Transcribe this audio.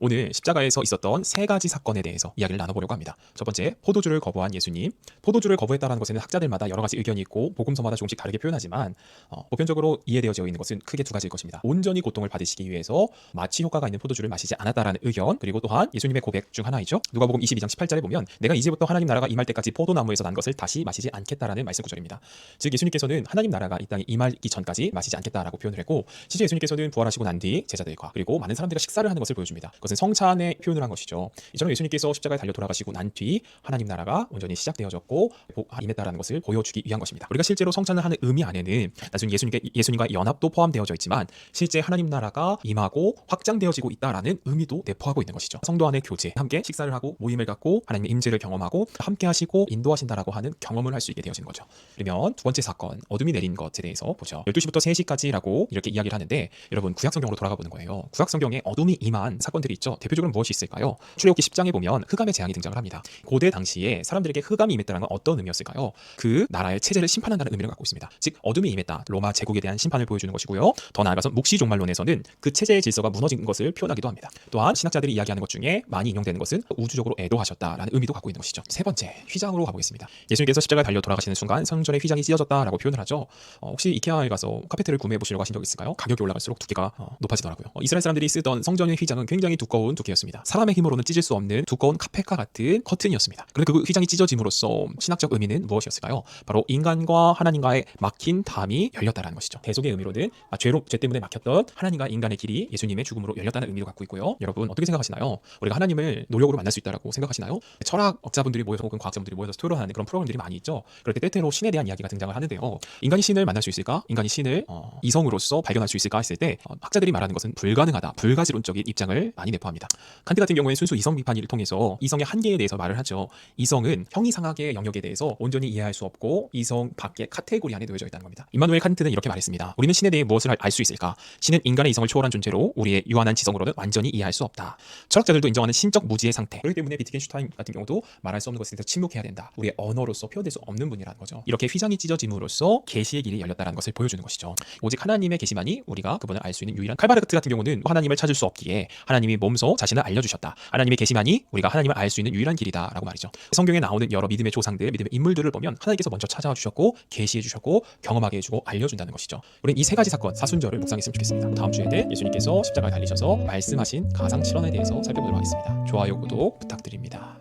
오늘 십자가에서 있었던 세 가지 사건에 대해서 이야기를 나눠보려고 합니다. 첫 번째, 포도주를 거부한 예수님. 포도주를 거부했다는 것에는 학자들마다 여러 가지 의견이 있고 복음서마다 조금씩 다르게 표현하지만 보편적으로 이해되어져 있는 것은 크게 두 가지일 것입니다. 온전히 고통을 받으시기 위해서 마취 효과가 있는 포도주를 마시지 않았다라는 의견, 그리고 또한 예수님의 고백 중 하나이죠. 누가복음 22장 18절에 보면 내가 이제부터 하나님 나라가 임할 때까지 포도나무에서 난 것을 다시 마시지 않겠다라는 말씀 구절입니다. 즉 예수님께서는 하나님 나라가 이 땅에 임하기 전까지 마시지 않겠다라고 표현을 했고, 실제 예수님께서는 부활하시고 난 뒤 제자들과 그리고 많은 사람들과 식사를 하는 것을 보여줍니다. 그것은 성찬의 표현을 한 것이죠. 이처럼 예수님께서 십자가에 달려 돌아가시고 난 뒤 하나님 나라가 온전히 시작되어졌고 임했다라는 것을 보여주기 위한 것입니다. 우리가 실제로 성찬을 하는 의미 안에는 나중에 예수님과 연합도 포함되어져 있지만 실제 하나님 나라가 임하고 확장되어지고 있다라는 의미도 내포하고 있는 것이죠. 성도 안의 교제, 함께 식사를 하고 모임을 갖고 하나님의 임재를 경험하고 함께 하시고 인도하신다라고 하는 경험을 할 수 있게 되어진 거죠. 그러면 두 번째 사건, 어둠이 내린 것에 대해서 보죠. 12시부터 3시까지라고 이렇게 이야기를 하는데, 여러분 구약 성경으로 돌아가 보는 거예요. 구약 성경에 어둠이 임한 사건들이 있죠. 대표적으로 무엇이 있을까요? 출애굽기 10장에 보면 흑암의 재앙이 등장을 합니다. 고대 당시에 사람들에게 흑암이 임했다는 건 어떤 의미였을까요? 그 나라의 체제를 심판한다는 의미를 갖고 있습니다. 즉 어둠이 임했다, 로마 제국에 대한 심판을 보여주는 것이고요. 더 나아가서 묵시종말론에서는 그 체제의 질서가 무너진 것을 표현하기도 합니다. 또한 신학자들이 이야기하는 것 중에 많이 인용되는 것은 우주적으로 애도하셨다라는 의미도 갖고 있는 것이죠. 세 번째, 휘장으로 가보겠습니다. 예수님께서 십자가에 달려 돌아가시는 순간 성전의 휘장이 찢어졌다라고 표현을 하죠. 혹시 이케아에 가서 카페트를 구매해 보시려고 하신 적 있을까요? 가격이 올라갈수록 두께가 높아지더라고요. 이스라엘 사람들이 쓰던 성전의 휘장은 굉장히 두꺼운 두께였습니다. 사람의 힘으로는 찢을 수 없는 두꺼운 카펫과 같은 커튼이었습니다. 그런데 그 휘장이 찢어짐으로써 신학적 의미는 무엇이었을까요? 바로 인간과 하나님과의 막힌 담이 열렸다는 것이죠. 대속의 의미로는 죄 때문에 막혔던 하나님과 인간의 길이 예수님의 죽음으로 열렸다는 의미도 갖고 있고요. 여러분 어떻게 생각하시나요? 우리가 하나님을 노력으로 만날 수 있다고 생각하시나요? 철학자분들이 모여서 혹은 과학자분들이 모여서 토론하는 그런 프로그램들이 많이 있죠. 그럴 때 때때로 신에 대한 이야기가 등장을 하는데요. 인간이 신을 만날 수 있을까? 인간이 신을 이성으로서 발견할 수 있을까 했을 때 학자들이 말하는 것은 불가능하다, 불가지론적인 입장을 많이 내포합니다. 칸트 같은 경우에는 순수 이성 비판을 통해서 이성의 한계에 대해서 말을 하죠. 이성은 형이상학의 영역에 대해서 온전히 이해할 수 없고 이성 밖의 카테고리 안에 놓여져 있다는 겁니다. 임마누엘 칸트는 이렇게 말했습니다. 우리는 신에 대해 무엇을 알 수 있을까? 신은 인간의 이성을 초월한 존재로 우리의 유한한 지성으로는 완전히 이해할 수 없다. 철학자들도 인정하는 신적 무지의 상태. 그렇기 때문에 비트겐슈타인 같은 경우도 말할 수 없는 것에 대해서 침묵해야 된다. 우리의 언어로서 표현될 수 없는 분이라는 거죠. 이렇게 휘장이 찢어짐으로써 계시의 길이 열렸다는 것을 보여주는 것이죠. 오직 하나님의 계시만이 우리가 그분을 알 수 있는 유일한. 칼바르트 같은 경우는 하나님을 찾을 수 없기에 하나님이 몸소 자신을 알려주셨다. 하나님의 계시만이 우리가 하나님을 알 수 있는 유일한 길이다라고 말이죠. 성경에 나오는 여러 믿음의 조상들, 믿음의 인물들을 보면 하나님께서 먼저 찾아와 주셨고 계시해 주셨고 경험하게 해주고 알려준다는 것이죠. 우리는 이 세 가지 사건 사순절을 묵상했으면 좋겠습니다. 다음 주에는 예수님께서 십자가에 달리셔서 말씀하신 가상 7원에 대해서 살펴보도록 하겠습니다. 좋아요, 구독 부탁드립니다.